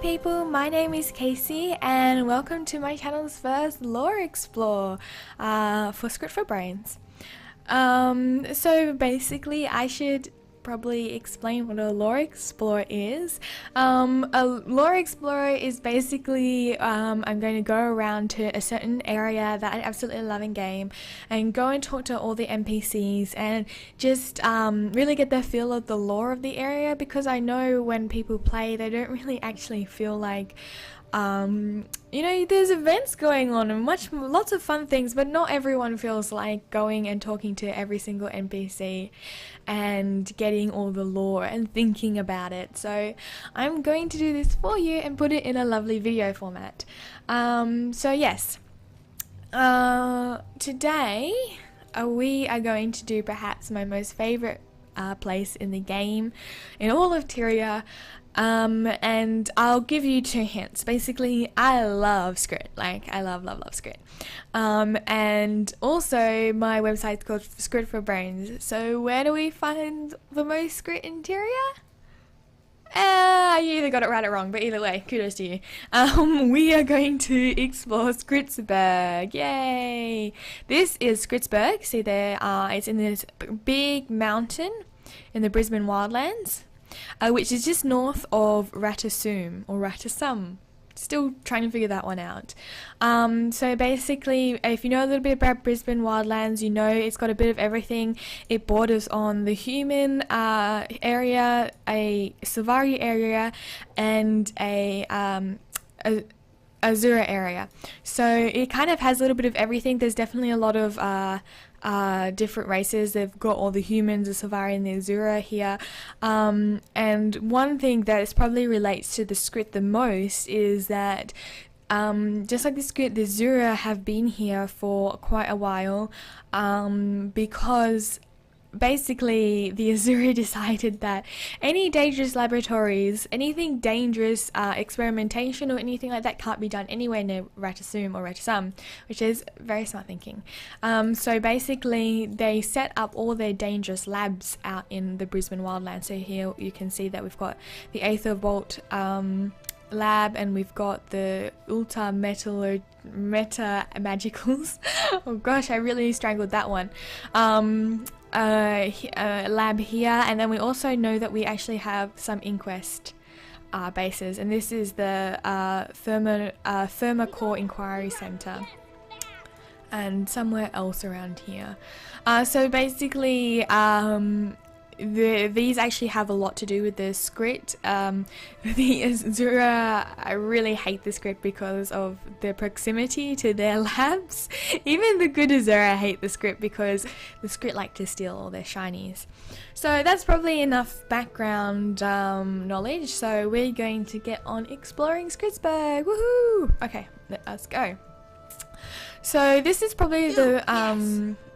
people, my name is Casey and welcome to my channel's first lore explore for Skritt for Brains. So basically I should probably explain what a lore explorer is. A lore explorer is basically I'm going to go around to a certain area that I absolutely love in game and go and talk to all the NPCs and just really get the feel of the lore of the area, because I know when people play they don't really actually feel like you know, there's events going on and lots of fun things, but not everyone feels like going and talking to every single NPC and getting all the lore and thinking about it. So I'm going to do this for you and put it in a lovely video format. So yes, today we are going to do perhaps my most favorite place in the game in all of Tyria. And I'll give you two hints. Basically, I love Skritt. Like, I love Skritt. And also my website's called Skritt for Brains. So where do we find the most Skritt in Tyria? You either got it right or wrong, but either way, kudos to you. We are going to explore Skrittsburgh. Yay! This is Skrittsburgh. See there, it's in this big mountain in the Brisbane wildlands. Which is just north of Ratasum or Ratasum. Still trying to figure that one out. So basically, if you know a little bit about Brisbane wildlands, you know it's got a bit of everything. It borders on the human area, a Savari area, and a Azura area. So it kind of has a little bit of everything. There's definitely a lot of different races. They've got all the humans, the Savari and the Azura here. And one thing that probably relates to the Skritt the most is that just like the Skritt, the Azura have been here for quite a while because basically the Azura decided that any dangerous laboratories, anything dangerous experimentation or anything like that can't be done anywhere near Ratasum or Ratasum, which is very smart thinking. So basically they set up all their dangerous labs out in the Brisbane wildlands. So here you can see that we've got the Aether Vault lab, and we've got the Ultra Meta Magicals. Oh gosh, I really strangled that one. Lab here, and then we also know that we actually have some Inquest bases, and this is the Thermacore Inquiry Center and somewhere else around here. So basically these actually have a lot to do with the Skritt. The Azura, I really hate the Skritt because of the proximity to their labs. Even the good Azura hate the Skritt because the Skritt like to steal all their shinies. So that's probably enough background knowledge. So we're going to get on exploring Skrittsburgh. Woohoo! Okay, let's go. So this is probably the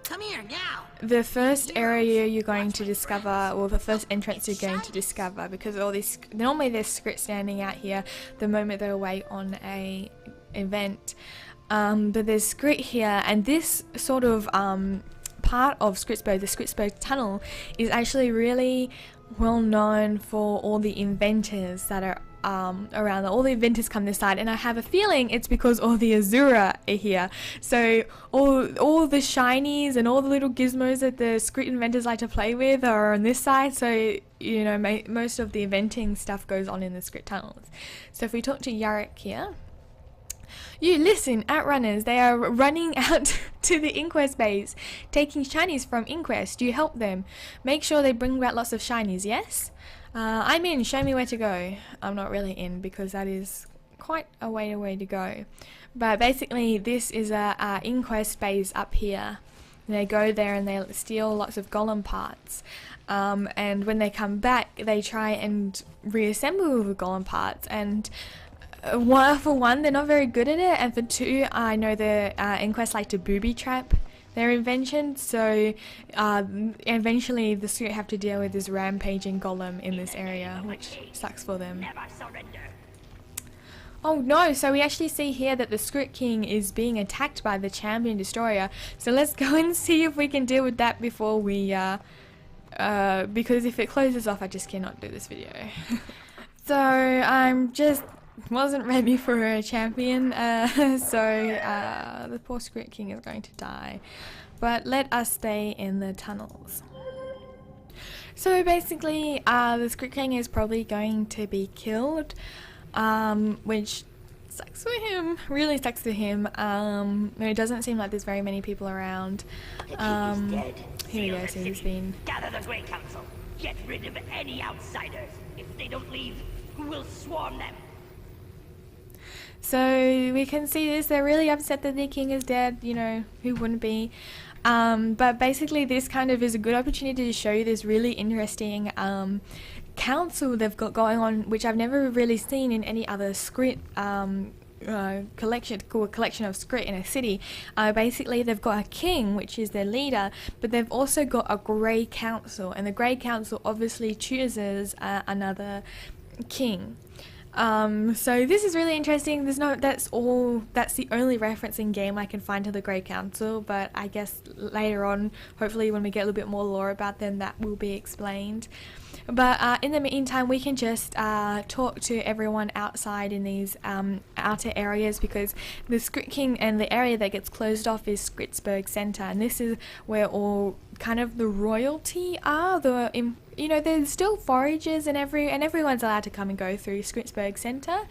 Come here now. The first area you're going to discover, or the first entrance you're going to discover, because all this normally there's Skritt standing out here the moment they're away on a event, but there's Skritt here, and this sort of part of Skrittsburgh, the Skrittsburgh tunnel, is actually really well known for all the inventors that are around. All the inventors come this side, and I have a feeling it's because all the Azura are here. So all the shinies and all the little gizmos that the Skritt inventors like to play with are on this side. So you know, most of the inventing stuff goes on in the Skritt tunnels. So if we talk to Yarrick here. You listen, outrunners. They are running out to the Inquest base, taking shinies from Inquest. You help them. Make sure they bring back lots of shinies, yes? I'm in. Show me where to go. I'm not really in because that is quite a way to go. But basically, this is a Inquest base up here. They go there and they steal lots of golem parts. And when they come back, they try and reassemble the golem parts. And for one, they're not very good at it, and for two, I know the Inquest like to booby trap their invention, so eventually the Skritt have to deal with this rampaging golem in this area, which sucks for them. Oh no, so we actually see here that the Skritt King is being attacked by the Champion Destroyer, so let's go and see if we can deal with that before we, because if it closes off I just cannot do this video. So I'm just wasn't ready for a champion, so the poor Skrit King is going to die. But let us stay in the tunnels. So basically, the Skrit King is probably going to be killed, which sucks for him. Really sucks for him. It doesn't seem like there's very many people around. Here we go. So he's been. Gather the Great Council. Get rid of any outsiders. If they don't leave, we'll swarm them. So we can see this. They're really upset that their king is dead. You know, who wouldn't be? But basically, this kind of is a good opportunity to show you this really interesting council they've got going on, which I've never really seen in any other Skrit collection of Skrit in a city. Basically, they've got a king, which is their leader, but they've also got a Grey Council, and the Grey Council obviously chooses another king. So this is really interesting. That's the only reference in game I can find to the Grey Council, but I guess later on, hopefully when we get a little bit more lore about them, that will be explained. But in the meantime, we can just talk to everyone outside in these outer areas, because the Skrit King and the area that gets closed off is Skrittsburgh Centre, and this is where all kind of the royalty are. You know, there's still foragers and everyone's allowed to come and go through Skrittsburgh Centre,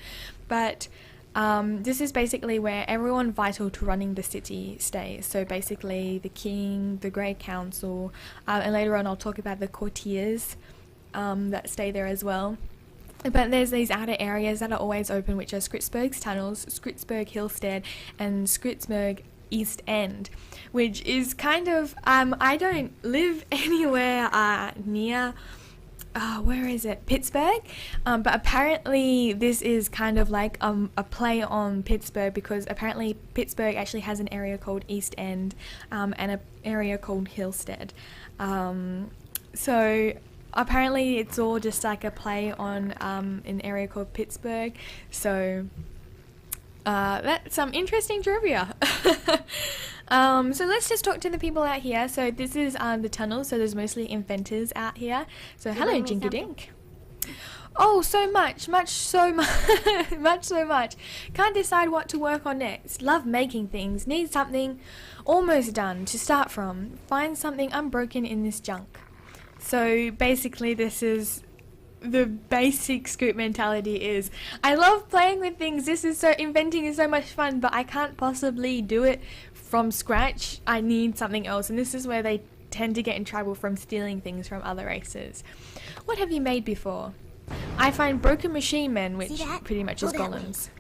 but this is basically where everyone vital to running the city stays. So basically the king, the Grey Council, and later on I'll talk about the courtiers that stay there as well. But there's these outer areas that are always open, which are Skrittsburgh's tunnels, Skrittsburgh Hillstead, and Skrittsburgh East End, which is kind of I don't live anywhere near where is it, Pittsburgh, but apparently this is kind of like a play on Pittsburgh, because apparently Pittsburgh actually has an area called East End and an area called Hillstead. So apparently it's all just like a play on an area called Pittsburgh. So that's some interesting trivia. So let's just talk to the people out here. So this is the tunnel, so there's mostly inventors out here. So hello, Jinky Dink. Oh, so much. Much so much. Can't decide what to work on next. Love making things. Need something almost done to start from. Find something unbroken in this junk. So basically this is the basic Skrit mentality is, I love playing with things, inventing is so much fun, but I can't possibly do it from scratch. I need something else, and this is where they tend to get in trouble from stealing things from other races. What have you made before? I find broken machine men, which pretty much is golems.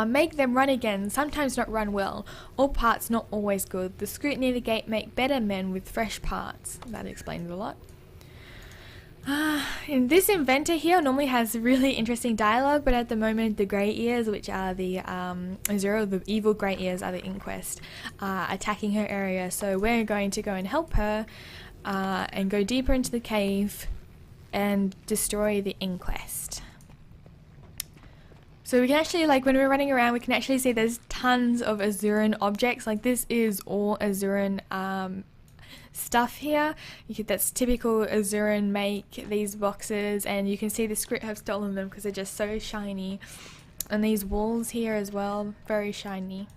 Make them run again, sometimes not run well. All parts not always good. The Skrit near the gate make better men with fresh parts. That explains a lot. And this inventor here normally has really interesting dialogue, but at the moment the Grey Ears, which are the the evil Grey Ears, are the Inquest, attacking her area. So we're going to go and help her and go deeper into the cave and destroy the Inquest. So we can actually, like, when we're running around, we can actually see there's tons of Azuran objects. Like, this is all Azuran stuff here. That's typical Azuran make, these boxes, and you can see the Skrit have stolen them because they're just so shiny. And these walls here as well, very shiny.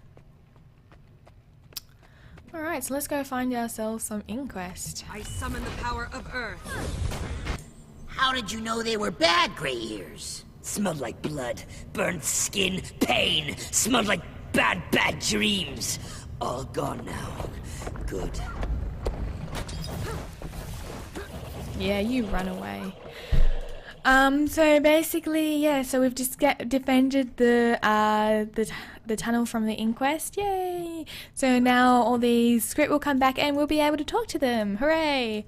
Alright, so let's go find ourselves some Inquest. I summon the power of Earth. How did you know they were bad, Grey Ears? Smelled like blood, burnt skin, pain. Smelled like bad dreams. All gone now. Good. Yeah, you run away. So basically, yeah, so we've just defended the tunnel from the Inquest. Yay! So now all these Skrit will come back and we'll be able to talk to them. Hooray!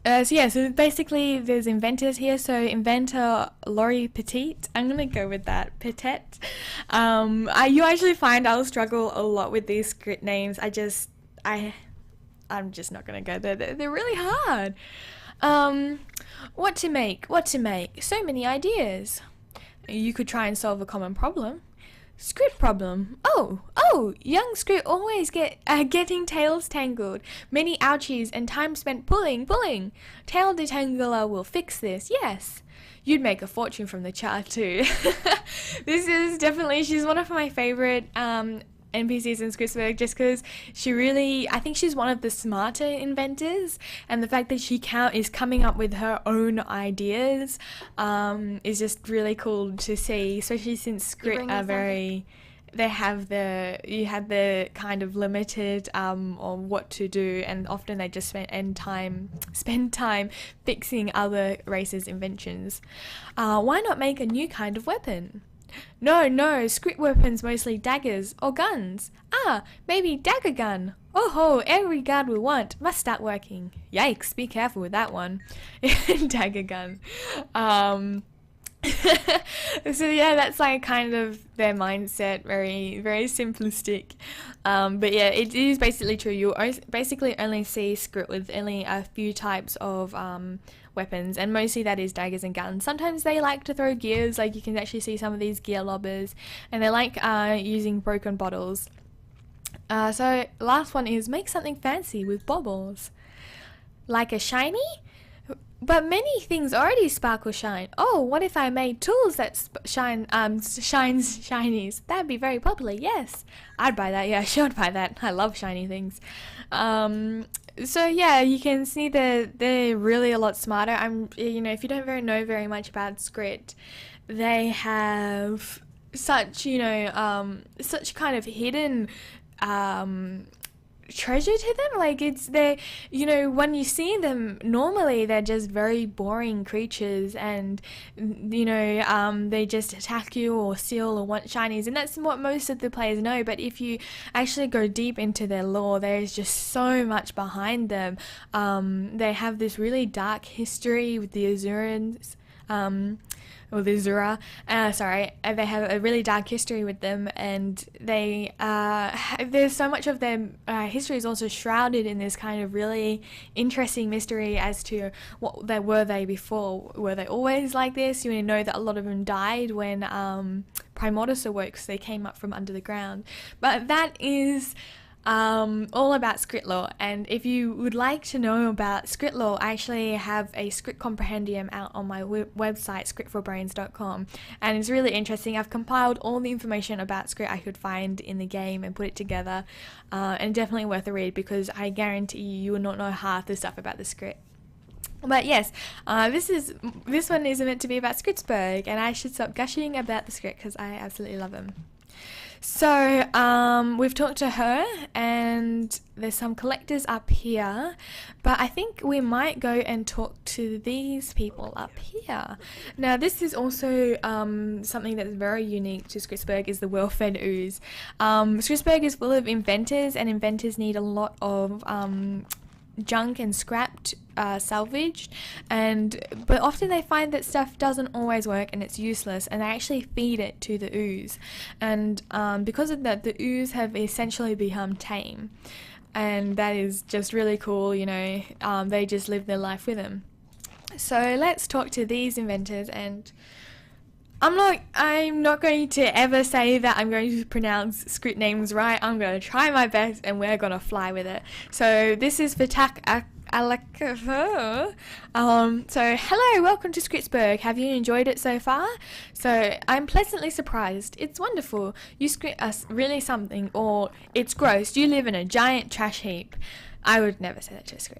So yeah, so basically there's inventors here. So inventor Lori Petite, I'm gonna go with that, Petite. You actually find I'll struggle a lot with these Skrit names. I'm just not gonna go there. They're really hard. What to make? So many ideas. You could try and solve a common problem. Skrit problem. Oh, young Skrit always getting tails tangled. Many ouchies and time spent pulling. Tail detangler will fix this, yes. you'd make a fortune from the char too. This is definitely, she's one of my favorite NPCs in Skrittsburgh, just because I think she's one of the smarter inventors, and the fact that she is coming up with her own ideas is just really cool to see, especially since Skritt are very... you have the kind of limited on what to do, and often they just spend time fixing other races' inventions. Why not make a new kind of weapon? No, Skritt weapons mostly daggers or guns. Maybe dagger gun. Oh, every gun we want must start working. Yikes, be careful with that one. Dagger gun. So yeah, that's like kind of their mindset, very very simplistic, but yeah, it is basically true. You basically only see Skritt with only a few types of weapons, and mostly that is daggers and guns. Sometimes they like to throw gears, like you can actually see some of these gear lobbers, and they like using broken bottles. So last one is make something fancy with baubles, like a shiny. But many things already sparkle shine. Oh, what if I made tools that shines shinies? That'd be very popular. Yes, I'd buy that. Yeah, sure, I'd buy that. I love shiny things. So yeah, you can see they're really a lot smarter. If you don't know very much about Skritt, they have such such kind of hidden treasure to them. Like, it's when you see them normally, they're just very boring creatures, and they just attack you or steal or want shinies, and that's what most of the players know. But if you actually go deep into their lore, there's just so much behind them. They have this really dark history with the Azurans, or the Zura, they have a really dark history with them, and they there's so much of their history is also shrouded in this kind of really interesting mystery as to what were they before. Were they always like this? You know that a lot of them died when Primordus awoke, so they came up from under the ground. But that is all about Skritt lore, and if you would like to know about Skritt lore, I actually have a Skritt compendium out on my website, skritforbrains.com, and it's really interesting. I've compiled all the information about Skritt I could find in the game and put it together, and definitely worth a read, because I guarantee you will not know half the stuff about the Skritt. But yes, this one is meant to be about Skrittsburgh, and I should stop gushing about the Skritt because I absolutely love them. So we've talked to her, and there's some collectors up here, but I think we might go and talk to these people up here. Now, this is also something that's very unique to Skrittsburgh, is the well-fed ooze. Skrittsburgh is full of inventors, and inventors need a lot of junk and scrapped salvaged, but often they find that stuff doesn't always work and it's useless, and they actually feed it to the ooze, and because of that, the ooze have essentially become tame, and that is just really cool. They just live their life with them. So let's talk to these inventors, and I'm not going to ever say that I'm going to pronounce Skritt names right. I'm going to try my best, and we're going to fly with it. So this is Fatak Alakava. So hello, welcome to Skrittsburgh. Have you enjoyed it so far? So I'm pleasantly surprised. It's wonderful. You Skritt are really something, or it's gross. You live in a giant trash heap. I would never say that to a Skritt.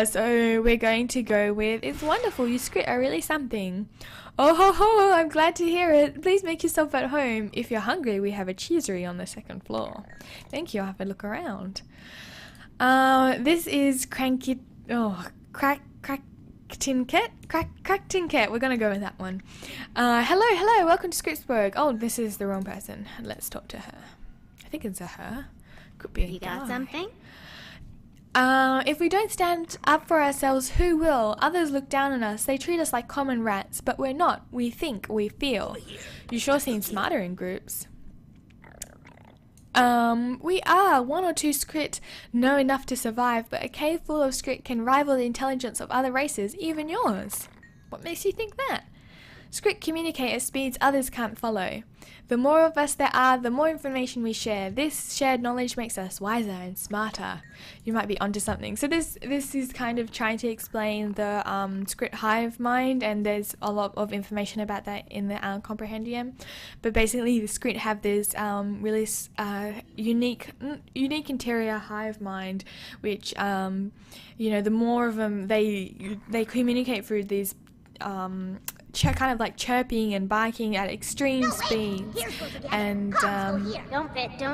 So we're going to go with, it's wonderful, you Skritt are really something. Oh ho ho, I'm glad to hear it. Please make yourself at home. If you're hungry, we have a cheesery on the second floor. Thank you, I'll have a look around. This is Cracktinket. We're gonna go with that one. Hello, welcome to Skrittsburgh. Oh, this is the wrong person. Let's talk to her. I think it's a her. Could be a guy. Got something? If we don't stand up for ourselves, who will? Others look down on us. They treat us like common rats, but we're not. We think, we feel. You sure seem smarter in groups. We are. One or two Skritt know enough to survive, but a cave full of Skritt can rival the intelligence of other races, even yours. What makes you think that? Skritt communicate at speeds others can't follow. The more of us there are, the more information we share. This shared knowledge makes us wiser and smarter. You might be onto something. So this is kind of trying to explain the Skritt hive mind, and there's a lot of information about that in the compendium. But basically, the Skritt have this really unique interior hive mind, which the more of them they communicate through these kind of like chirping and barking at extreme speeds. And Don't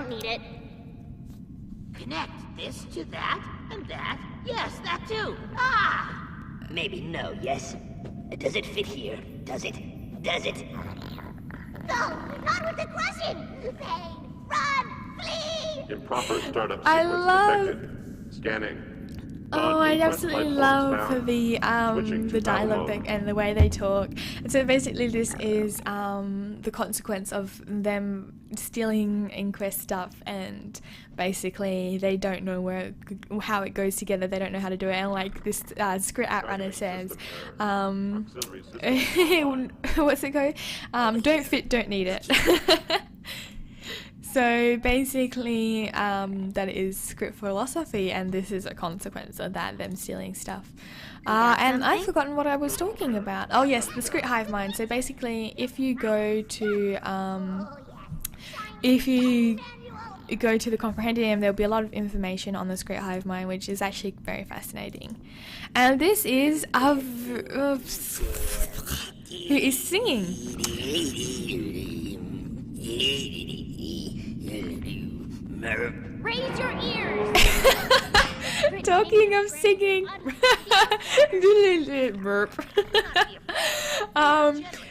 need it. Connect this to that and that. Yes, that too. Ah! Maybe no, yes? Does it fit here? Does it? Does it? No, not with the crushing! Pain! Run! Flee! Improper startup I sequence love- detected. Scanning. Oh, I absolutely love the dialogue and the way they talk. And so basically this is the consequence of them stealing Inquest stuff, and basically they don't know how it goes together. They don't know how to do it. And like this Skritt Outrunner says, what's it go? Don't fit, don't need it. So basically, that is Skritt philosophy, and this is a consequence of that, them stealing stuff. And I've forgotten what I was talking about. Oh yes, the Skritt hive mind. So basically, if you go to the compendium, there'll be a lot of information on the Skritt hive mind, which is actually very fascinating. And this is who is singing. Raise your ears! Talking of singing.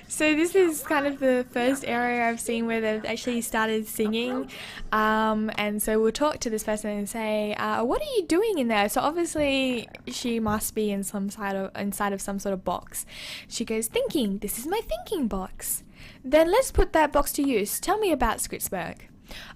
So this is kind of the first area I've seen where they've actually started singing, and so we'll talk to this person and say, what are you doing in there? So obviously she must be in inside of some sort of box. She goes, thinking. This is my thinking box. Then let's put that box to use. Tell me about Skrittsburgh.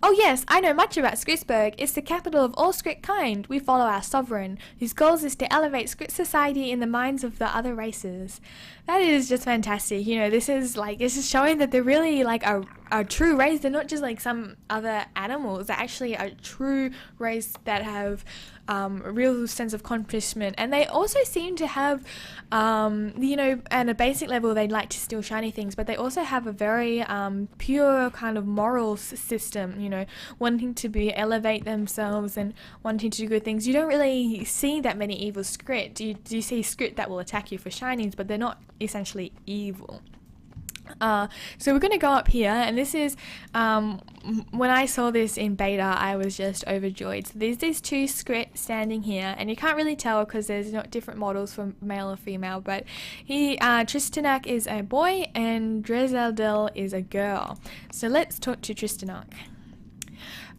Oh yes, I know much about Skrittsburgh. It's the capital of all Skritt kind. We follow our sovereign, whose goal is to elevate Skritt society in the minds of the other races. That is just fantastic. This is showing that they're really like a true race. They're not just like some other animals. They're actually a true race that have a real sense of accomplishment, and they also seem to have at a basic level they'd like to steal shiny things, but they also have a very pure kind of moral system, wanting to elevate themselves and wanting to do good things. You don't really see that many evil Skritt. You see Skritt that will attack you for shinies, but they're not essentially evil. So we're going to go up here, and this is when I saw this in beta, I was just overjoyed. So there's these two Skritt standing here, and you can't really tell because there's not different models for male or female, but Tristanak is a boy and Drezeldel is a girl. So let's talk to Tristanak.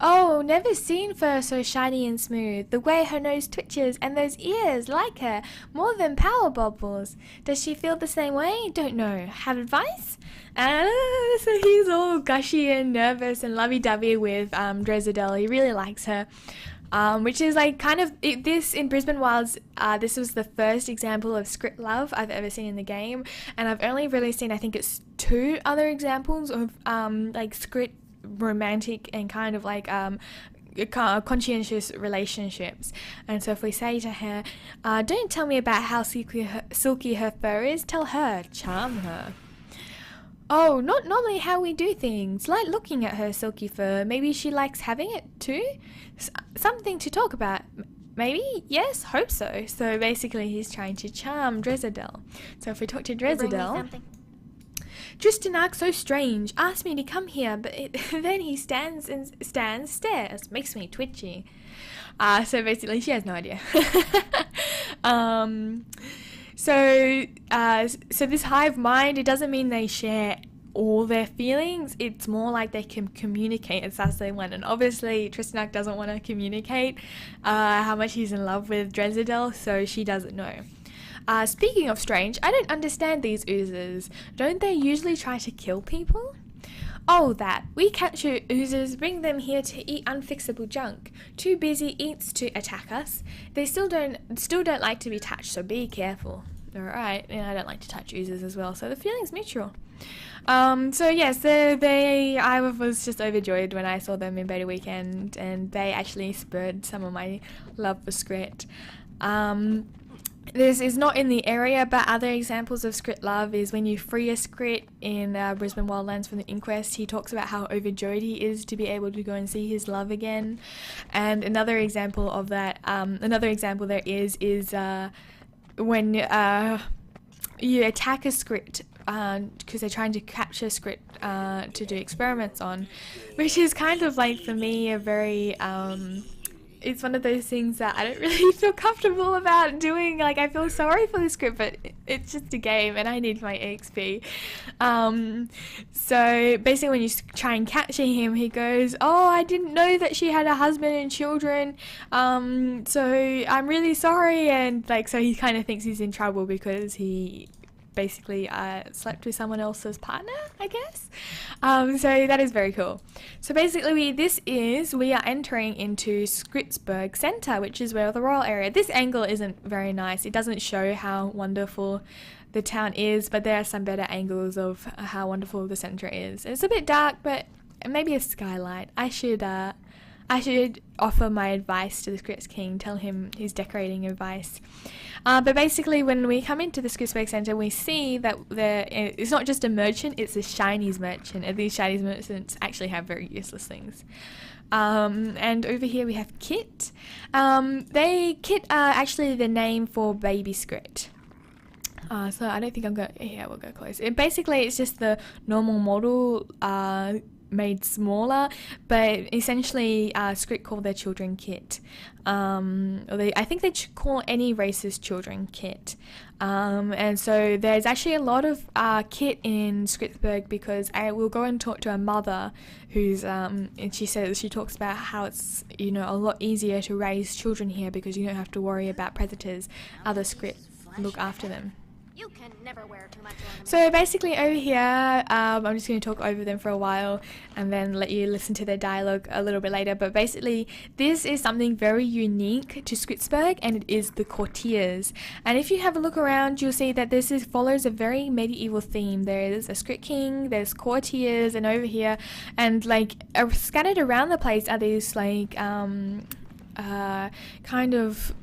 Oh, never seen fur so shiny and smooth. The way her nose twitches and those ears, like her, more than power bubbles. Does she feel the same way? Don't know. Have advice? So he's all gushy and nervous and lovey-dovey with Drezeldel. He really likes her. Which is like kind of this in Brisbane Wilds. This was the first example of Skritt love I've ever seen in the game, and I've only really seen, I think it's 2 other examples of like Skritt romantic and kind of like conscientious relationships. And so if we say to her, don't tell me about how silky her fur is, tell her, charm her. Oh, not normally how we do things, like looking at her silky fur. Maybe she likes having it too? Something to talk about. Maybe? Yes, hope so. So basically he's trying to charm Drezeldel. So if we talk to Drezeldel, Tristanak, so strange, asked me to come here, but then he stands, stares, makes me twitchy. So basically she has no idea. So this hive mind, it doesn't mean they share all their feelings. It's more like they can communicate as fast as they want. And obviously Tristanak doesn't want to communicate how much he's in love with Drezeldel, so she doesn't know. Speaking of strange, I don't understand these oozers. Don't they usually try to kill people? Oh, that. We capture oozers, bring them here to eat unfixable junk. Too busy eats to attack us. They still don't like to be touched, so be careful. alright, and I don't like to touch oozes as well, so the feeling's mutual. So yes, I was just overjoyed when I saw them in Beta Weekend, and they actually spurred some of my love for Skritt. This is not in the area, but other examples of Skritt love is when you free a Skritt in Brisbane Wildlands from the Inquest. He talks about how overjoyed he is to be able to go and see his love again. And another example of that, there is when you attack a Skritt because they're trying to capture Skritt to do experiments on, which is kind of like, for me, a very it's one of those things that I don't really feel comfortable about doing. Like, I feel sorry for the Skritt, but it's just a game and I need my EXP. So basically when you try and capture him, he goes, "Oh, I didn't know that she had a husband and children, so I'm really sorry." And like, so he kind of thinks he's in trouble because he basically slept with someone else's partner, I guess. So that is very cool. So basically we are entering into Skrittsburgh Centre, which is where the royal area. This angle isn't very nice. It doesn't show how wonderful the town is, but there are some better angles of how wonderful the centre is. It's a bit dark, but maybe a skylight. I should offer my advice to the Skritts King, tell him his decorating advice. But basically when we come into the Skrittsburgh Centre, we see that it's not just a merchant, it's a shinies merchant, and these shinies merchants actually have very useless things. And over here we have Kit. Kit are actually the name for baby Skritt. So I don't think I'm going, yeah, we'll go close. Basically it's just the normal model, made smaller, but essentially Skritt call their children Kit. I think they call any race's children Kit. And so there's actually a lot of Kit in Skrittsburgh, because I will go and talk to a mother who's and she talks about how it's, you know, a lot easier to raise children here because you don't have to worry about predators. Other Skritt look after them. You can never wear too much ornament. So basically over here, I'm just going to talk over them for a while and then let you listen to their dialogue a little bit later. But basically, this is something very unique to Skrittsburgh, and it is the courtiers. And if you have a look around, you'll see that follows a very medieval theme. There is a Skritt King, there's courtiers, and over here, and like scattered around the place are these like kind of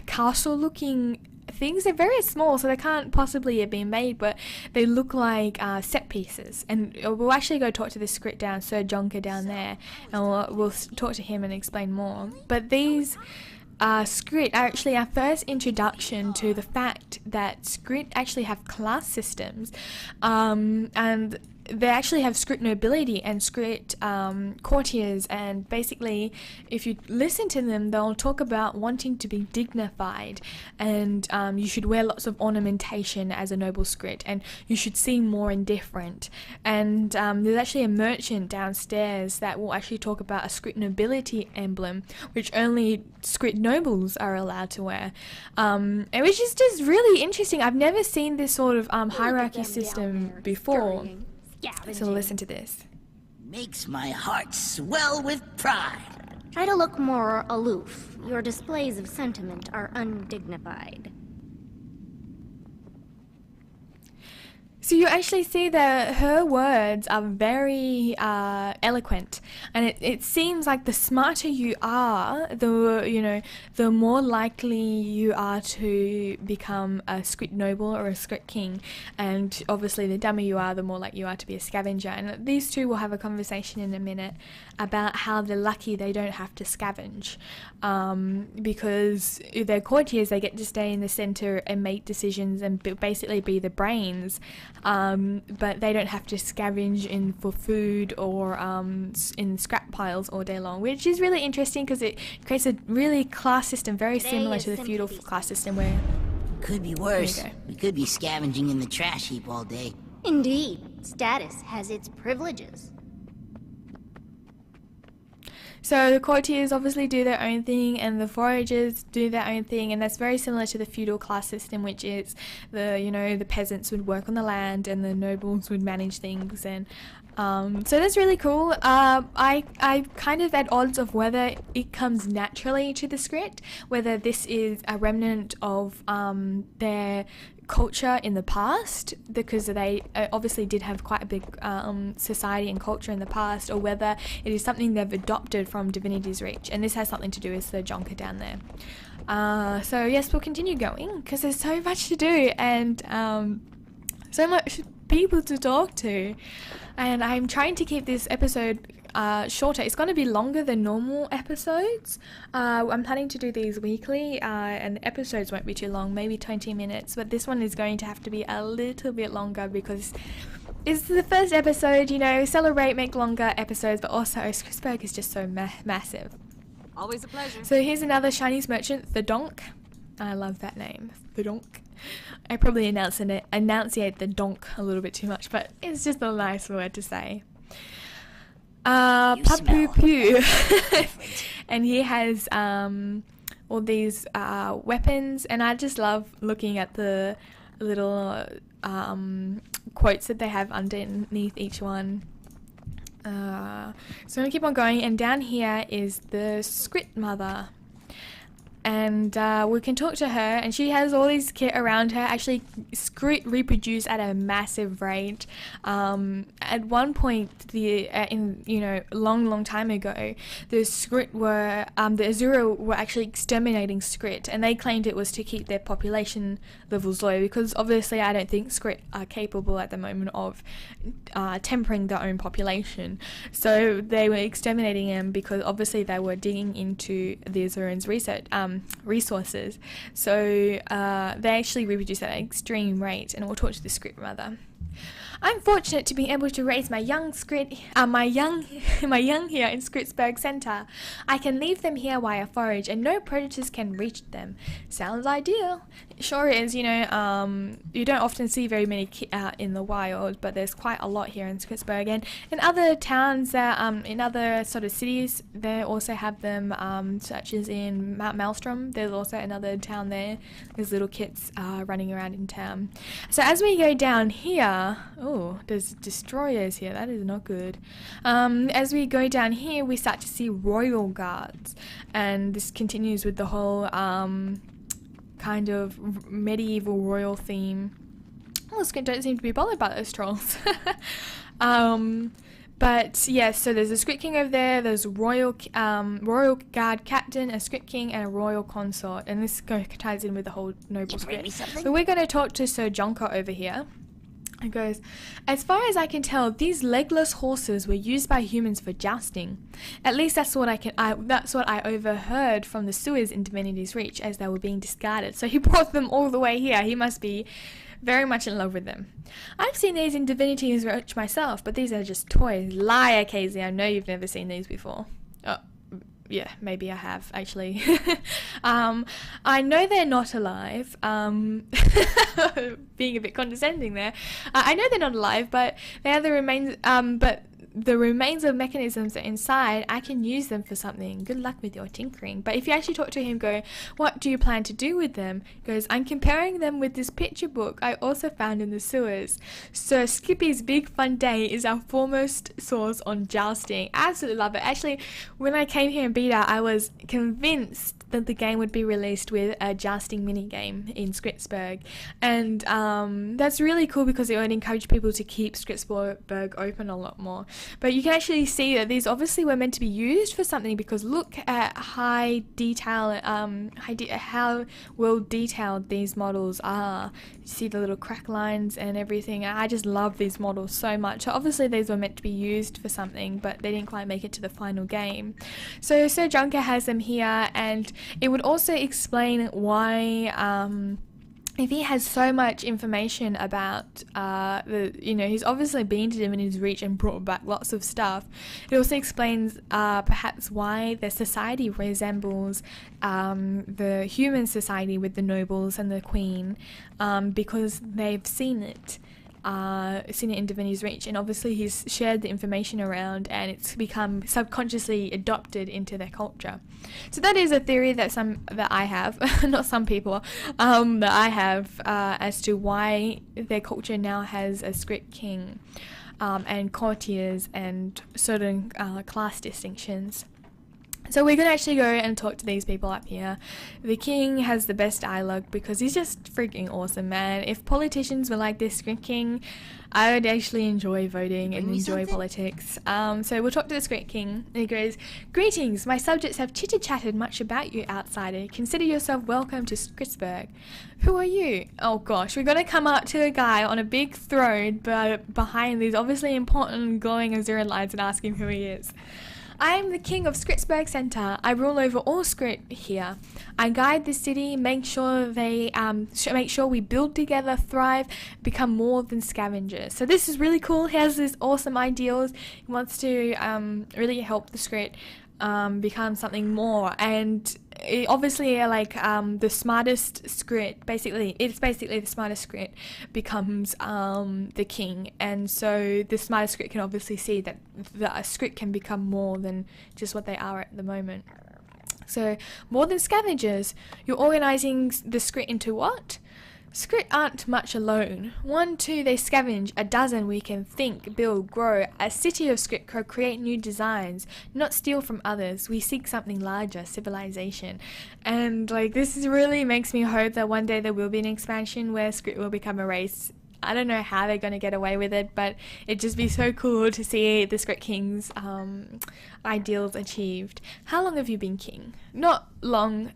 castle-looking things. They're very small, so they can't possibly have been made, but they look like set pieces. And we'll actually go talk to this Skritt down, Sir Jonker down there, and we'll talk to him and explain more. But these Skritt are actually our first introduction to the fact that Skritt actually have class systems, and they actually have Skritt nobility and Skritt courtiers, and basically if you listen to them, they'll talk about wanting to be dignified, and you should wear lots of ornamentation as a noble Skritt, and you should seem more indifferent. And there's actually a merchant downstairs that will actually talk about a Skritt nobility emblem, which only Skritt nobles are allowed to wear, and which is just really interesting. I've never seen this sort of hierarchy system before. So listen to this. Makes my heart swell with pride. Try to look more aloof. Your displays of sentiment are undignified. So you actually see that her words are very eloquent, and it seems like the smarter you are, the more likely you are to become a Skritt noble or a Skritt king, and obviously the dumber you are, the more likely you are to be a scavenger. And these two will have a conversation in a minute about how they're lucky they don't have to scavenge, because they're courtiers. They get to stay in the center and make decisions and basically be the brains. But they don't have to scavenge for food or in scrap piles all day long, which is really interesting because it creates a really class system very similar to the feudal class system where... Could be worse. We could be scavenging in the trash heap all day. Indeed, status has its privileges. So the courtiers obviously do their own thing, and the foragers do their own thing, and that's very similar to the feudal class system, which is the peasants would work on the land and the nobles would manage things. And so that's really cool. I kind of at odds of whether it comes naturally to the Skritt, whether this is a remnant of their culture in the past, because they obviously did have quite a big society and culture in the past, or whether it is something they've adopted from Divinity's Reach, and this has something to do with the Jonker down there. So yes, we'll continue going because there's so much to do and so much people to talk to, and I'm trying to keep this episode shorter. It's going to be longer than normal episodes. I'm planning to do these weekly, and episodes won't be too long, maybe 20 minutes, but this one is going to have to be a little bit longer because it's the first episode, you know, celebrate, make longer episodes, but also Skrittsburgh is just so massive. Always a pleasure. So here's another Chinese merchant, the Donk. I love that name, the Donk. I probably enunciate the donk a little bit too much, but it's just a nice word to say. Papu. And he has all these weapons, and I just love looking at the little quotes that they have underneath each one. So I'm gonna keep on going, and down here is the Skritt mother. And we can talk to her, and she has all these kit around her. Actually, Skritt reproduce at a massive rate. At one point, long time ago, the Skritt were the Azura were actually exterminating Skritt, and they claimed it was to keep their population levels low, because obviously I don't think Skritt are capable at the moment of tempering their own population. So they were exterminating them because obviously they were digging into the Azurans' resources. So they actually reproduce at an extreme rate, and we'll talk to the Skritt mother. I'm fortunate to be able to raise my young Skritt, my young here in Skrittsburgh Centre. I can leave them here while I forage, and no predators can reach them. Sounds ideal. It sure is. You know, you don't often see very many out in the wild, but there's quite a lot here in Skrittsburgh, and in other towns, in other sort of cities, they also have them, such as in Mount Maelstrom. There's also another town there. There's little kits running around in town. So as we go down here, oh, there's destroyers here. That is not good. As we go down here, we start to see royal guards, and this continues with the whole kind of medieval royal theme. Oh, Skritt don't seem to be bothered by those trolls. But yeah, so there's a Skritt king over there. There's a royal guard captain, a Skritt king, and a royal consort, and this ties in with the whole noble Skritt. So we're going to talk to Sir Jonker over here. It goes, as far as I can tell, these legless horses were used by humans for jousting. At least that's what I overheard from the sewers in Divinity's Reach as they were being discarded. So he brought them all the way here. He must be very much in love with them. I've seen these in Divinity's Reach myself, but these are just toys. Liar, Casey. I know you've never seen these before. Oh, yeah, maybe I have, actually. I know they're not alive. Being a bit condescending there. I know they're not alive, but they are the remains, the remains of mechanisms are inside. I can use them for something. Good luck with your tinkering. But if you actually talk to him, go, what do you plan to do with them? He goes, I'm comparing them with this picture book I also found in the sewers. Sir Skippy's Big Fun Day is our foremost source on jousting. Absolutely love it. Actually, when I came here in beta, I was convinced that the game would be released with a jousting minigame in Skrittsburgh, and that's really cool because it would encourage people to keep Skrittsburgh open a lot more. But you can actually see that these obviously were meant to be used for something, because look at high detail, how well detailed these models are. You see the little crack lines and everything. I just love these models so much. So obviously these were meant to be used for something, but they didn't quite make it to the final game. So Sir Jonker has them here, and it would also explain why if he has so much information about he's obviously been to Divinity's Reach and brought back lots of stuff. It also explains perhaps why their society resembles the human society with the nobles and the queen, because they've seen it in Divinity's Reach, and obviously he's shared the information around, and it's become subconsciously adopted into their culture. So that is a theory that I have, not some people, that I have, as to why their culture now has a Skritt king, and courtiers and certain class distinctions. So we're going to actually go and talk to these people up here. The king has the best dialogue because he's just freaking awesome, man. If politicians were like this Skrit king, I would actually enjoy voting and enjoy politics. So we'll talk to the Skrit king. And he goes, "Greetings, my subjects have chitter-chatted much about you, outsider. Consider yourself welcome to Skrittsburgh." Who are you? Oh gosh, we're going to come up to a guy on a big throne but behind these obviously important glowing azure lights and ask him who he is. "I am the king of Skrittsburgh Center. I rule over all Skritt here. I guide the city, make sure we build together, thrive, become more than scavengers." So this is really cool. He has this awesome ideals. He wants to really help the Skritt become something more, and obviously the smartest Skritt, it's basically the smartest Skritt becomes the king, and so the smartest Skritt can obviously see that the Skritt can become more than just what they are at the moment. So, more than scavengers, you're organizing the Skritt into what? Skritt aren't much alone. 1, 2, they scavenge. 12 we can think, build, grow. A city of Skritt create new designs, not steal from others. We seek something larger, civilization. And this really makes me hope that one day there will be an expansion where Skritt will become a race. I don't know how they're going to get away with it, but it'd just be so cool to see the Skrit King's ideals achieved. How long have you been king? Not long.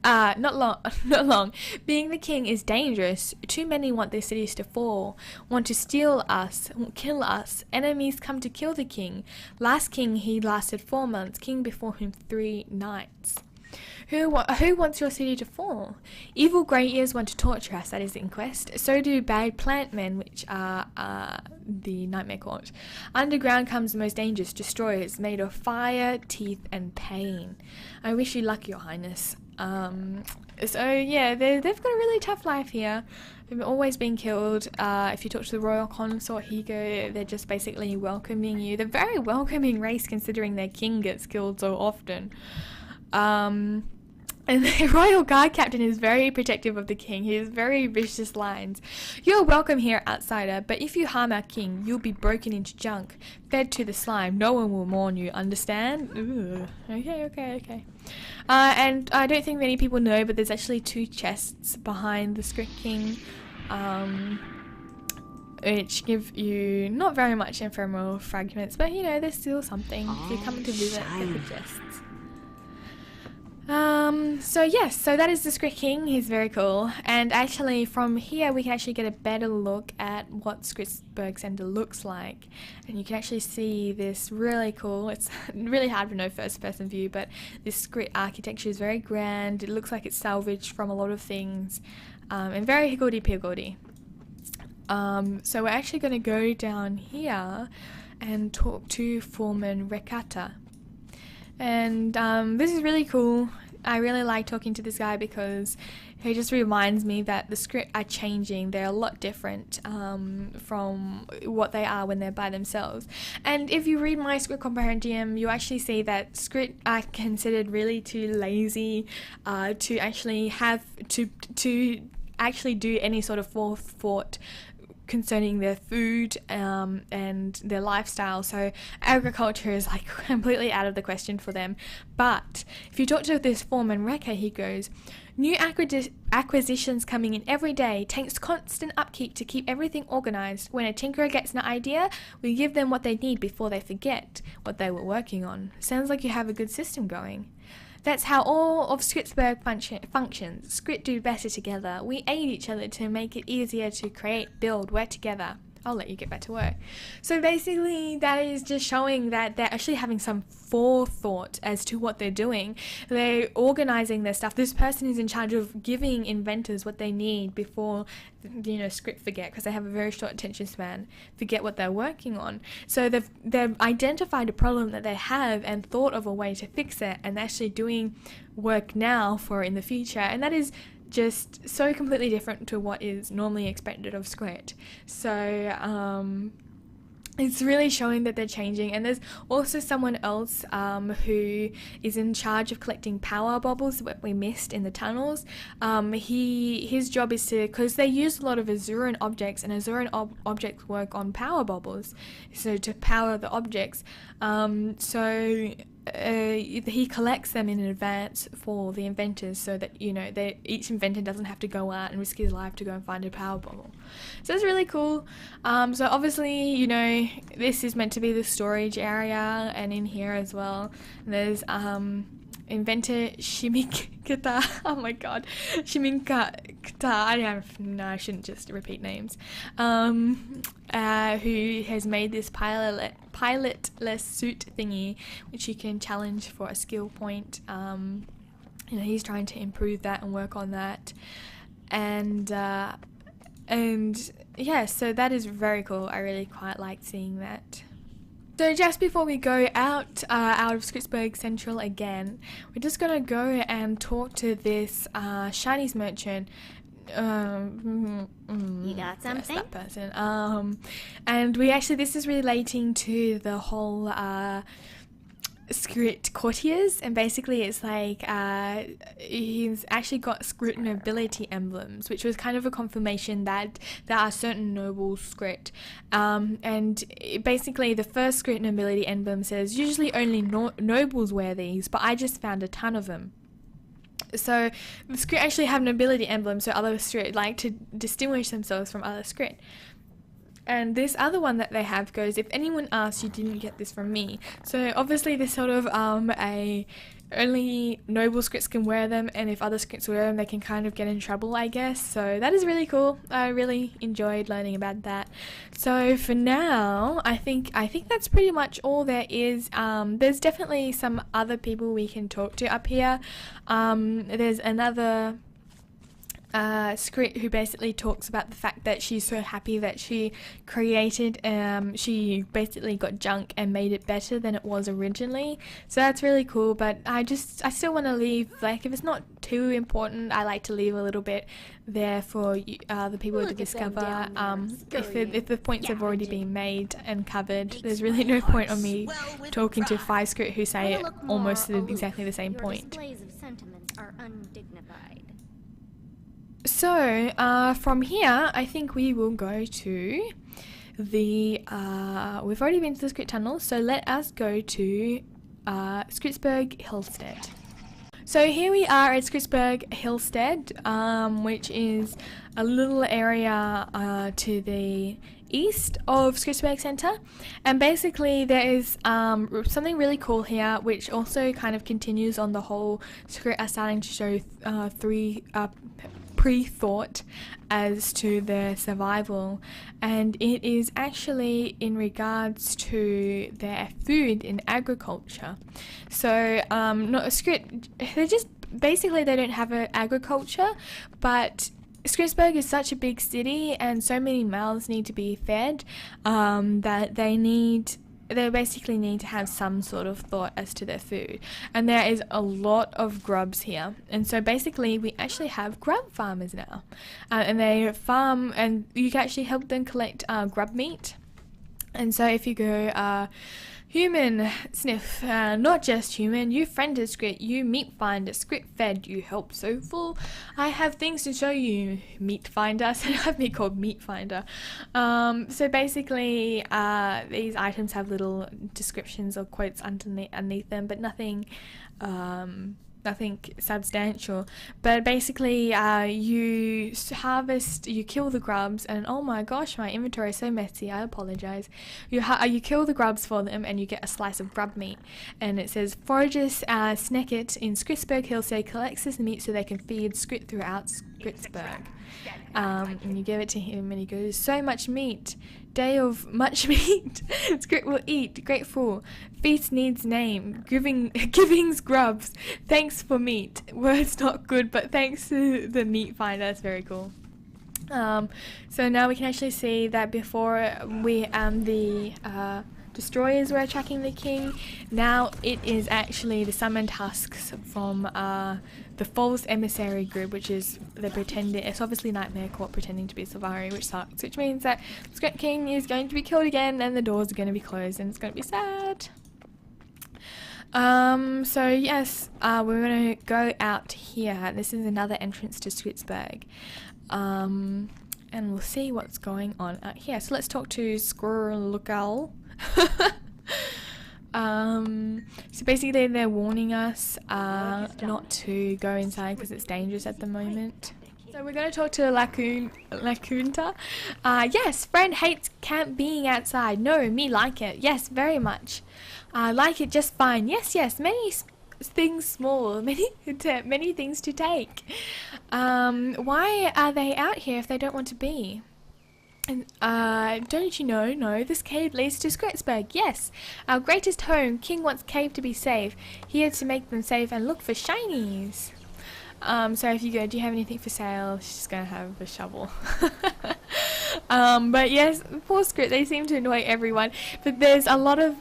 Being the king is dangerous. Too many want their cities to fall, want to steal us, kill us. Enemies come to kill the king. Last king, he lasted 4 months. King before him 3 nights. Who wants your city to fall? Evil grey ears want to torture us, that is the inquest. So do bad plant men, which are the Nightmare Court. Underground comes the most dangerous destroyers, made of fire, teeth, and pain. I wish you luck, your highness. So yeah, they've got a really tough life here. They've always been killed. If you talk to the royal consort Higo, they're just basically welcoming you. They're a very welcoming race considering their king gets killed so often. And the royal guard captain is very protective of the king. He has very vicious lines. "You're welcome here, outsider, but if you harm our king, you'll be broken into junk, fed to the slime. No one will mourn you, understand?" Ooh. Okay. And I don't think many people know, but there's actually 2 chests behind the Skrit King, which give you not very much ephemeral fragments, but there's still something. If you come to visit, get the chests. So that is the Skrit King. He's very cool, and actually from here we can actually get a better look at what Skrittsburgh Center looks like, and you can actually see this really cool, it's really hard to know first person view, but this Skrit architecture is very grand. It looks like it's salvaged from a lot of things, and very higgledy-piggledy. So we're actually going to go down here and talk to Foreman Rekata. And this is really cool. I really like talking to this guy because he just reminds me that the Skritt are changing. They're a lot different from what they are when they're by themselves. And if you read my Skritt compendium, you actually see that Skritt are considered really too lazy to actually have to actually do any sort of forethought concerning their food and their lifestyle. So agriculture is completely out of the question for them. But if you talk to this foreman Rekka, he goes, "New acquisitions coming in every day, takes constant upkeep to keep everything organized. When a tinkerer gets an idea, we give them what they need before they forget what they were working on." Sounds like you have a good system going. "That's how all of Skrittsburgh functions. Skritt do better together. We aid each other to make it easier to create, build, work together." I'll let you get back to work. So basically that is just showing that they're actually having some forethought as to what they're doing. They're organizing their stuff. This person is in charge of giving inventors what they need before, Skritt forget, because they have a very short attention span, forget what they're working on. So they've identified a problem that they have and thought of a way to fix it, and they're actually doing work now for in the future, and that is just so completely different to what is normally expected of Skritt. So it's really showing that they're changing. And there's also someone else who is in charge of collecting power bubbles that we missed in the tunnels. His job is to, because they use a lot of Azuran objects, and Azuran objects work on power bubbles, so to power the objects. So he collects them in advance for the inventors, so that, you know, each inventor doesn't have to go out and risk his life to go and find a power bubble. So it's really cool. So obviously, you know, this is meant to be the storage area, and in here as well there's inventor Shimikata. Oh my god, Shimikata. I shouldn't just repeat names. Who has made this pilotless suit thingy, which you can challenge for a skill point. You know, he's trying to improve that and work on that, and yeah, so that is very cool. I really quite like seeing that. So just before we go out of Skrittsburgh Central again, we're just gonna go and talk to this shinies merchant. You got something? Yes, that person. And this is relating to the whole Skritt courtiers, and basically it's like he's actually got Skritt nobility emblems, which was kind of a confirmation that there are certain noble Skritt, and basically the first Skritt nobility emblem says usually only nobles wear these, but I just found a ton of them. So the Skritt actually have nobility emblems, so other Skritt like to distinguish themselves from other Skritt. And this other one that they have goes, if anyone asks, you didn't get this from me. So obviously this sort of only noble Skritts can wear them, and if other Skritts wear them, they can kind of get in trouble, I guess. So that is really cool. I really enjoyed learning about that. So for now, I think that's pretty much all there is. There's definitely some other people we can talk to up here. There's another Skritt who basically talks about the fact that she's so happy that she created, she basically got junk and made it better than it was originally. So that's really cool, but I still want to leave, like, if it's not too important, I like to leave a little bit there for the people to discover. If the points have already been made and covered, there's really no point on me talking to 5 Skritt who say almost exactly the same point. Displays of sentiment are undignified. So, from here, I think we will go to the, we've already been to the Skritt tunnel, so let us go to Skrittsburgh Hillstead. So here we are at Skrittsburgh Hillstead, which is a little area to the east of Skrittsburgh Centre, and basically there is something really cool here, which also kind of continues on the whole Skritt are starting to show pre-thought as to their survival, and it is actually in regards to their food in agriculture. So not a Skritt, they don't have an agriculture, but Skrittsburgh is such a big city and so many mouths need to be fed that they basically need to have some sort of thought as to their food, and there is a lot of grubs here, and so basically we actually have grub farmers now, and they farm, and you can actually help them collect grub meat. And so if you go human sniff, not just human, you friended Skritt, you meat finder, Skritt fed, you help so full, I have things to show you, meat finder. So I have me called meat finder. So basically these items have little descriptions or quotes underneath them, but nothing substantial. But basically you harvest, you kill the grubs, and oh my gosh, my inventory is so messy, I apologize. You kill the grubs for them and you get a slice of grub meat, and it says foragers snack it in Skrittsburgh Hillstead, collects this meat so they can feed Skritt throughout Skrittsburgh. And you give it to him and he goes, so much meat, day of much meat, Skritt will eat, grateful, feast needs name, giving's grubs, thanks for meat, words not good, but thanks to the meat finder. That's very cool. So now we can actually see that before the destroyers were attacking the king, now it is actually the summoned husks from the false emissary group, which is it's obviously Nightmare Court pretending to be Sylvari, which sucks, which means that Skritt King is going to be killed again and the doors are going to be closed, and it's going to be sad. So yes, we're going to go out here. This is another entrance to Skrittsburgh, and we'll see what's going on out here. So let's talk to Squirrel. So basically they're warning us not to go inside because it's dangerous at the moment. So we're going to talk to Lacunta. Yes, friend hates camp being outside. No, me like it. Yes, very much. Like it just fine. Yes, yes, many things small, many things to take. Why are they out here if they don't want to be? And, don't you know? No, this cave leads to Skrittsburgh. Yes, our greatest home. King wants cave to be safe. Here to make them safe and look for shinies. So if you go, do you have anything for sale? She's gonna have a shovel. But yes, poor Skritt, they seem to annoy everyone. But there's a lot of,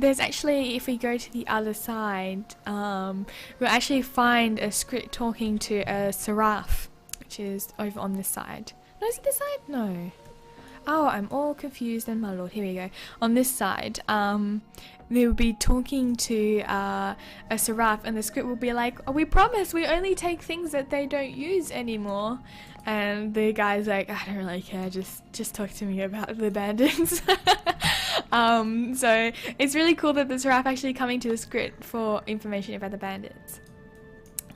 there's actually, if we go to the other side, we'll actually find a Skritt talking to a seraph, which is over on this side. No, is it this side? No. Oh, I'm all confused then, my lord. Here we go. On this side, they will be talking to a seraph, and the Skritt will be like, oh, we promise we only take things that they don't use anymore. And the guy's like, I don't really care, just talk to me about the bandits. So it's really cool that the seraph actually coming to the Skritt for information about the bandits.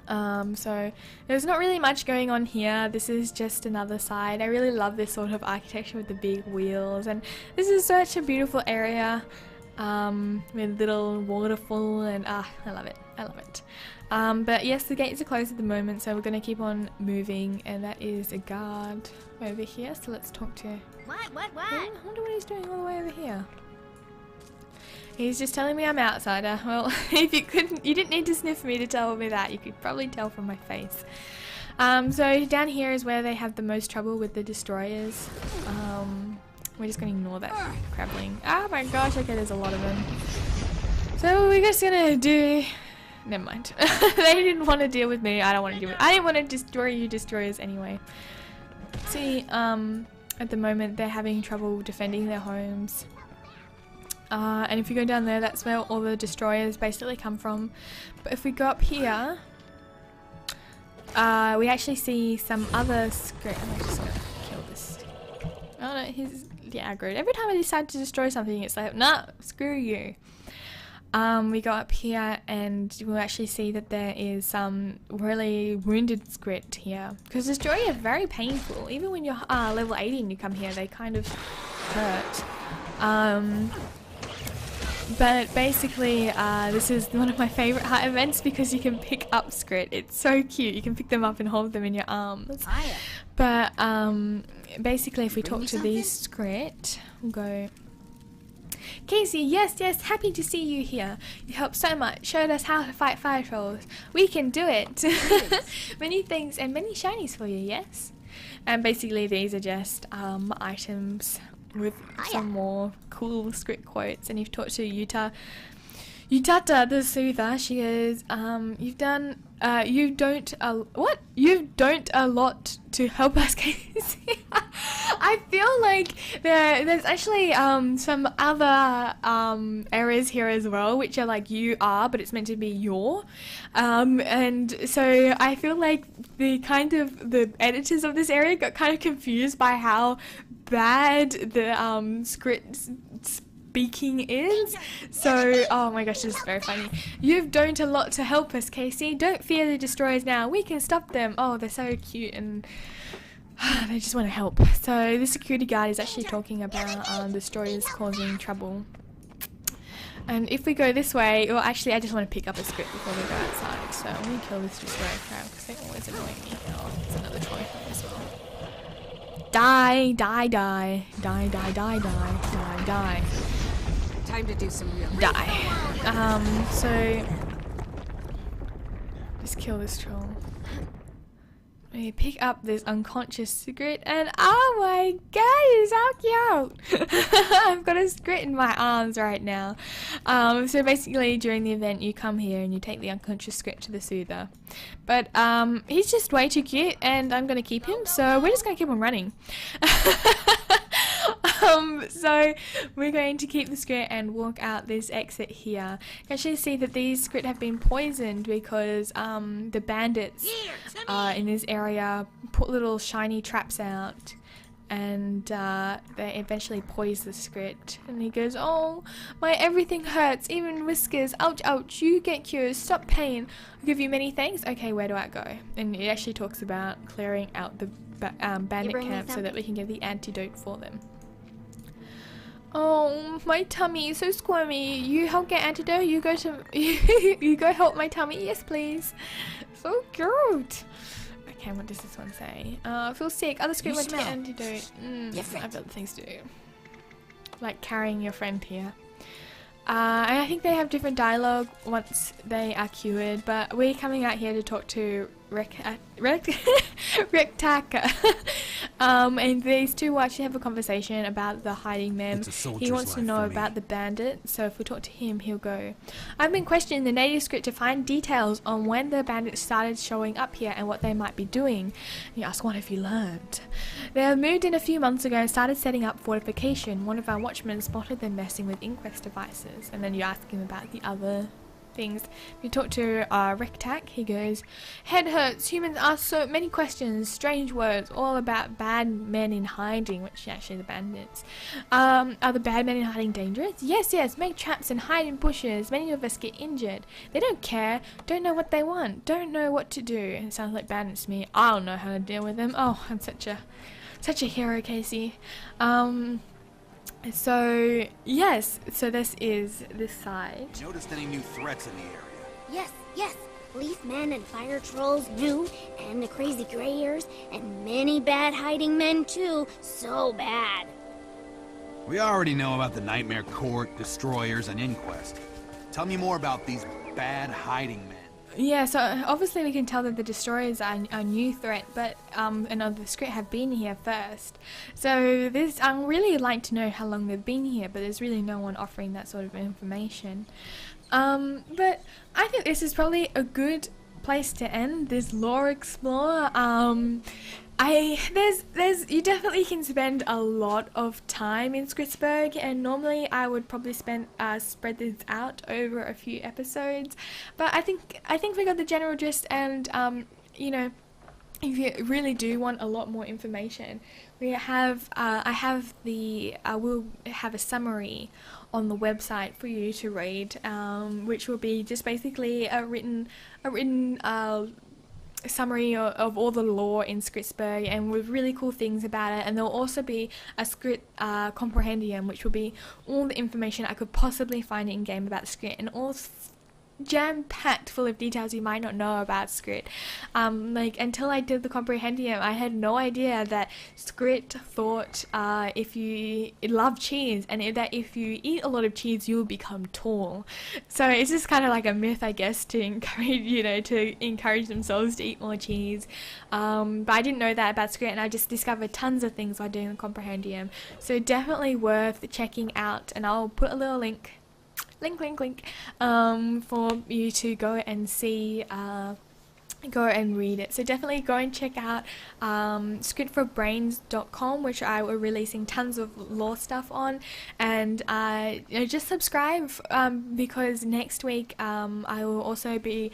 So there's not really much going on here. This is just another side. I really love this sort of architecture with the big wheels, and this is such a beautiful area with little waterfall, and I love it. I love it. But yes, the gates are closed at the moment, so we're going to keep on moving, and that is a guard over here, so let's talk to him. What? I wonder what he's doing all the way over here. He's just telling me I'm outsider. Well, if you didn't need to sniff me to tell me that. You could probably tell from my face. So down here is where they have the most trouble with the destroyers. We're just going to ignore that crabbling. Oh my gosh, okay, there's a lot of them. So we're just going to do... Never mind. They didn't want to deal with me. I don't want to deal with... I didn't want to destroy you destroyers anyway. See, at the moment they're having trouble defending their homes. And if you go down there, that's where all the destroyers basically come from. But if we go up here, we actually see some other Skritt. I'm just gonna kill this. Oh no, he's aggroed. Every time I decide to destroy something, it's like, nah, screw you. We go up here and we'll actually see that there is some really wounded Skritt here. Because destroyers are very painful. Even when you're level 80 and you come here, they kind of hurt. But basically, this is one of my favourite heart events because you can pick up Skritt. It's so cute. You can pick them up and hold them in your arms. But basically, if we talk to these Skritt, we'll go... Casey, yes, happy to see you here. You helped so much, showed us how to fight fire trolls. We can do it. Many thanks and many shinies for you, yes? And basically, these are just items with some more cool Skritt quotes. And you've talked to Yutata the Soother. She goes, you've don't a lot to help us, Casey. I feel like there's actually some other errors here as well, which are like you are, but it's meant to be your. And so I feel like the editors of this area got kind of confused by how bad the Skritt speaking is. So, oh my gosh, this is very funny. You've done a lot to help us, Casey. Don't fear the destroyers now. We can stop them. Oh, they're so cute and they just want to help. So the security guard is actually talking about destroyers causing trouble. And if we go this way, well, actually, I just want to pick up a Skritt before we go outside. So I'm going to kill this destroyer crowd because they always annoy me. Oh, there's another toy from as well. Die, die, die, die, die, die, die, die, die. Time to do some real. Die. So just kill this troll. We pick up this unconscious Skritt, and oh my god, it's so cute! I've got a Skritt in my arms right now. So basically, during the event, you come here and you take the unconscious Skritt to the Soother. But he's just way too cute, and I'm gonna keep him. So we're just gonna keep on running. So we're going to keep the Skritt and walk out this exit here. You can actually see that these Skritt have been poisoned because the bandits in this area put little shiny traps out, and they eventually poison the Skritt. And he goes, "Oh, my everything hurts, even whiskers. Ouch, ouch. You get cured. Stop pain. I'll give you many thanks. Okay, where do I go?" And it actually talks about clearing out the bandit bring me camp so that something? we can get the antidote for them. "Oh, my tummy is so squirmy. You help get antidote. You go to you go help my tummy. Yes, please." So cute. Okay, what does this one say? I feel sick. Other Skritt went to get antidote. I've got things to do. Like carrying your friend here. And I think they have different dialogue once they are cured, but we're coming out here to talk to Rectaka. And these two will actually have a conversation about the hiding men. He wants to know about the bandit, so if we talk to him, he'll go, "I've been questioning the native Skritt to find details on when the bandits started showing up here and what they might be doing." He asks, "What have you learned?" "They have moved in a few months ago and started setting up fortification. One of our watchmen spotted them messing with inquest devices." And then you ask him about the other things. If you talk to Rectac, he goes, "Head hurts. Humans ask so many questions. Strange words, all about bad men in hiding," which are actually the bandits. "Are the bad men in hiding dangerous?" Yes, make traps and hide in bushes. Many of us get injured. They don't care. Don't know what they want. Don't know what to do." It sounds like bandits to me. I don't know how to deal with them. Oh, I'm such a hero, Casey. So yes, so this is this side. Noticed any new threats in the area? Yes. Leaf men and fire trolls new, and the crazy grayers, and many bad hiding men too. So bad. We already know about the Nightmare Court, Destroyers, and Inquest. Tell me more about these bad hiding men. Yeah, so obviously we can tell that the Destroyers are a new threat, but and the Skritt have been here first. So this, I really like to know how long they've been here, but there's really no one offering that sort of information. But I think this is probably a good place to end this lore explore. You definitely can spend a lot of time in Skrittsburgh, and normally I would probably spread this out over a few episodes, but I think we got the general gist. And you know, if you really do want a lot more information, we have we'll have a summary on the website for you to read, which will be just basically a written summary of all the lore in Skrittsburgh, and with really cool things about it. And there'll also be a Skritt compendium, which will be all the information I could possibly find in game about Skritt, and all jam-packed full of details you might not know about Skritt. Like, until I did the compendium, I had no idea that Skritt thought if you love cheese, and that if you eat a lot of cheese you'll become tall. So it's just kind of like a myth, I guess, to encourage themselves to eat more cheese. But I didn't know that about Skritt, and I just discovered tons of things while doing the compendium. So definitely worth checking out, and I'll put a little link for you to go and see, go and read it. So definitely go and check out skritforbrains.com, which I were releasing tons of lore stuff on, and just subscribe, because next week I will also be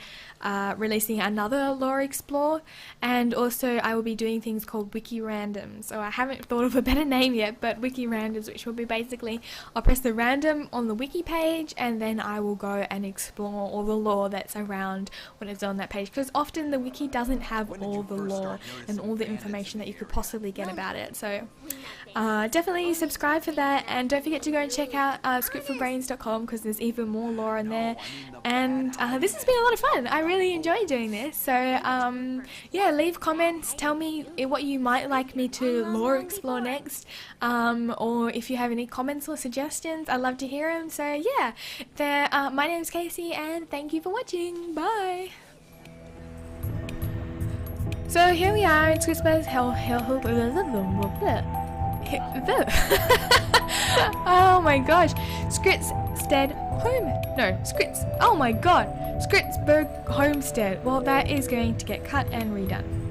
releasing another lore explore, and also I will be doing things called wiki randoms. So I haven't thought of a better name yet, but wiki randoms, which will be basically I'll press the random on the wiki page, and then I will go and explore all the lore that's around when it's on that page, because often the wiki doesn't have all the lore and all the information that you could possibly get about it. So definitely subscribe for that, and don't forget to go and check out skritforbrains.com, because there's even more lore in there. And this has been a lot of fun. I really enjoy doing this. So yeah, leave comments, tell me what you might like me to lore explore next, or if you have any comments or suggestions, I'd love to hear them. So yeah, my name is Casey, and thank you for watching. Bye. So here we are in Skrittsburgh. Oh my gosh, Skrittsburgh homestead. Well, that is going to get cut and redone.